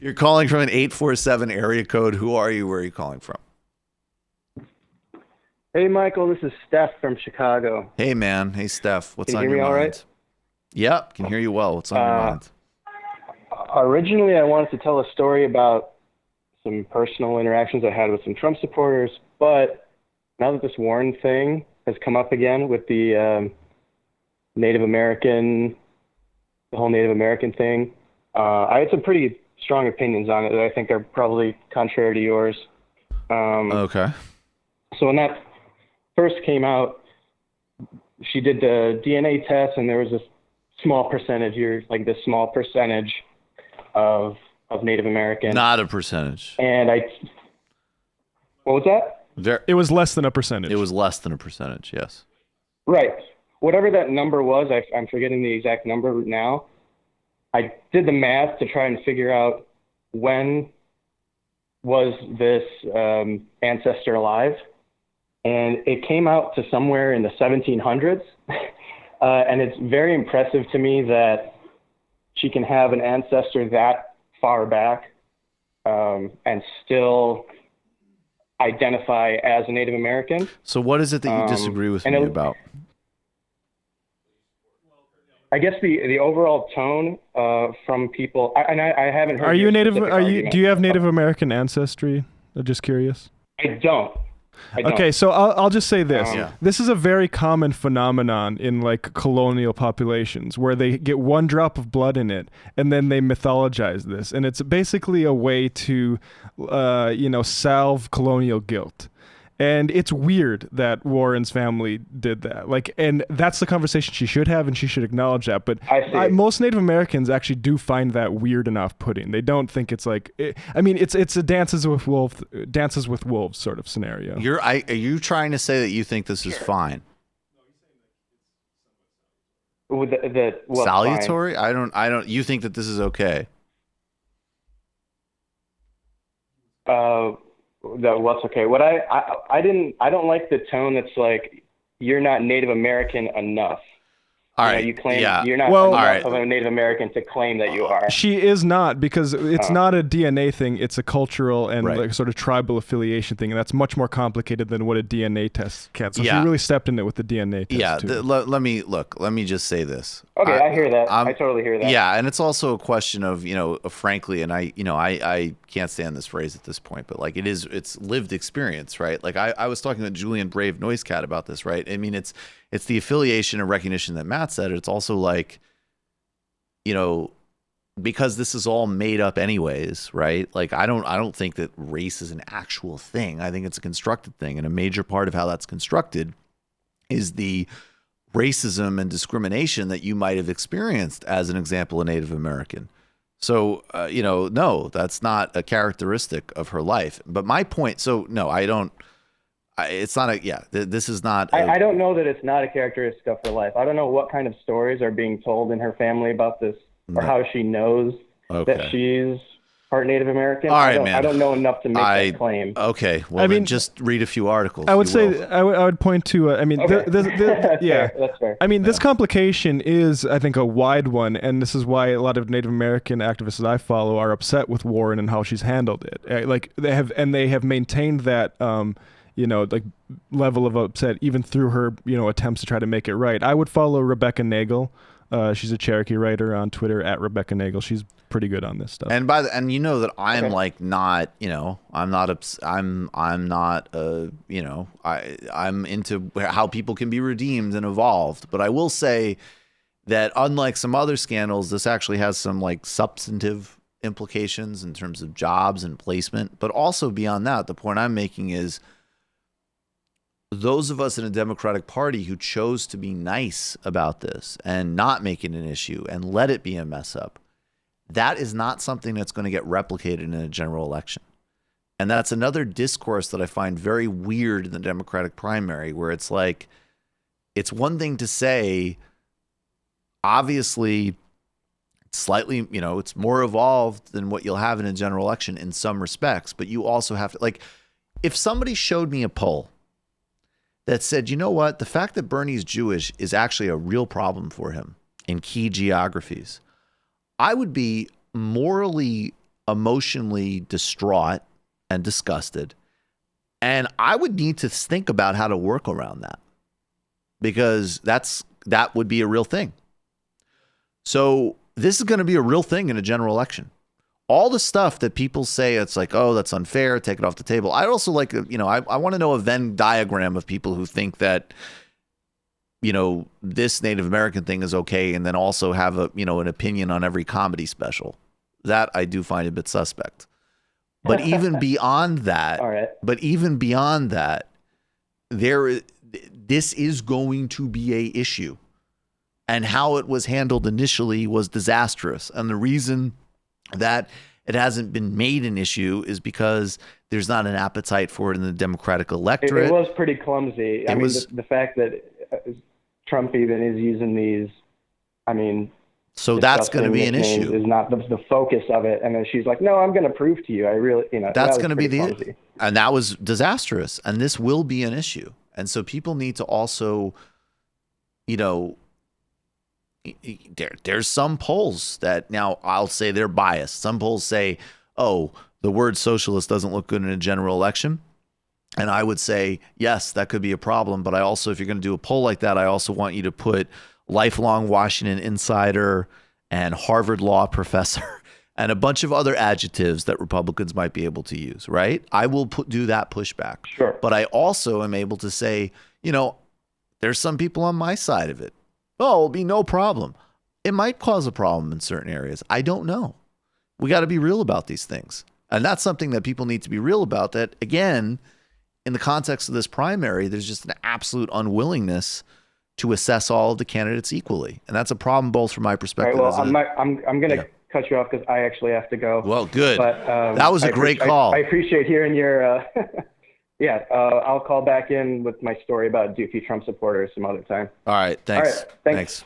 You're calling from an 847 area code. Who are you? Where are you calling from? Hey, Michael, this is Steph from Chicago. Hey, man. Hey, Steph. What's Can on you hear your me mind? all right? Yep, can hear you well. What's on your mind? Originally, I wanted to tell a story about some personal interactions I had with some Trump supporters, but now that this Warren thing has come up again with the Native American, the whole Native American thing, I had some pretty strong opinions on it that I think are probably contrary to yours. Okay. So when that first came out, she did the DNA test, and there was this small percentage of Native American. Not a percentage. And what was that? It was less than a percentage. It was less than a percentage, yes. Right. Whatever that number was, I'm forgetting the exact number now. I did the math to try and figure out when was this ancestor alive. And it came out to somewhere in the 1700s. And it's very impressive to me that she can have an ancestor that far back and still identify as a Native American. So what is it that you disagree with me about? I guess the overall tone from people, and I haven't heard. Are you a Native? Argument. Do you have Native American ancestry? I'm just curious. I don't. Okay, so I'll just say this. Yeah. This is a very common phenomenon in like colonial populations where they get one drop of blood in it and then they mythologize this. And it's basically a way to, salve colonial guilt. And it's weird that Warren's family did that. Like, and that's the conversation she should have, and she should acknowledge that. But most Native Americans actually do find that weird and off-putting. They don't think it's like. It's a dances with wolves sort of scenario. Are you trying to say that you think this is fine? Salutary? Fine? I don't. You think that this is okay? What's okay? What I don't like the tone that's like, you're not Native American enough. All right. You claim yeah. you're not enough of a Native American to claim that you are. She is not, because it's not a DNA thing. It's a cultural and Right. like sort of tribal affiliation thing, and that's much more complicated than what a DNA test can. So Yeah. she really stepped in it with the DNA test. Yeah. too. Let me just say this. Okay, I hear that. I totally hear that. Yeah, and it's also a question of, frankly, and I can't stand this phrase at this point, but like it's lived experience, right? Like I was talking to Julian Brave Noisecat about this, right? I mean, it's the affiliation and recognition that Matt said. It's also like, because this is all made up anyways, right? Like I don't think that race is an actual thing. I think it's a constructed thing, and a major part of how that's constructed is the racism and discrimination that you might have experienced as an example, a Native American. So, no, that's not a characteristic of her life. But my point, so no, I don't. It's not this is not. I don't know that it's not a characteristic of her life. I don't know what kind of stories are being told in her family about this, or how she knows that she's part Native American. All right, man. I don't know enough to make that claim. Okay, well, then just read a few articles. I would say I would point to. Yeah, that's fair. I mean, this complication is, I think, a wide one, and this is why a lot of Native American activists that I follow are upset with Warren and how she's handled it. Like they have maintained that. Level of upset even through her, attempts to try to make it right. I would follow Rebecca Nagel. She's a Cherokee writer on Twitter at Rebecca Nagel. She's pretty good on this stuff. And that I'm like not, I'm not, I'm into how people can be redeemed and evolved. But I will say that unlike some other scandals, this actually has some like substantive implications in terms of jobs and placement. But also beyond that, the point I'm making is, those of us in a Democratic Party who chose to be nice about this and not make it an issue and let it be a mess up, that is not something that's going to get replicated in a general election. And that's another discourse that I find very weird in the Democratic primary, where it's like, it's one thing to say, obviously, slightly, it's more evolved than what you'll have in a general election in some respects, but you also have to, like, if somebody showed me a poll that said, you know what, the fact that Bernie's Jewish is actually a real problem for him in key geographies, I would be morally emotionally distraught and disgusted. And I would need to think about how to work around that, because that would be a real thing. So this is going to be a real thing in a general election. All the stuff that people say, it's like, oh, that's unfair, take it off the table. I also like, I want to know a Venn diagram of people who think that, this Native American thing is okay, and then also have an opinion on every comedy special. That I do find a bit suspect. But even beyond that, all right. This is going to be a issue. And how it was handled initially was disastrous. And the reason that it hasn't been made an issue is because there's not an appetite for it in the Democratic electorate. It was pretty clumsy. The fact that Trump even is using these, so that's going to be an issue. Is not the focus of it. And then she's like, no, I'm going to prove to you. I really, that's going to be clumsy. And that was disastrous. And this will be an issue. And so people need to also, there's some polls that, now I'll say they're biased. Some polls say, oh, the word socialist doesn't look good in a general election. And I would say, yes, that could be a problem. But I also, if you're going to do a poll like that, I also want you to put lifelong Washington insider and Harvard law professor and a bunch of other adjectives that Republicans might be able to use, right? I will do that pushback. Sure. But I also am able to say, there's some people on my side of it. Oh, it'll be no problem. It might cause a problem in certain areas. I don't know. We got to be real about these things. And that's something that people need to be real about, that, again, in the context of this primary, there's just an absolute unwillingness to assess all of the candidates equally. And that's a problem both from my perspective. All right, well, I'm going to cut you off because I actually have to go. Well, good. But, that was a great call. I appreciate hearing your, I'll call back in with my story about Dookie Trump supporters some other time. All right. Thanks. All right, thanks.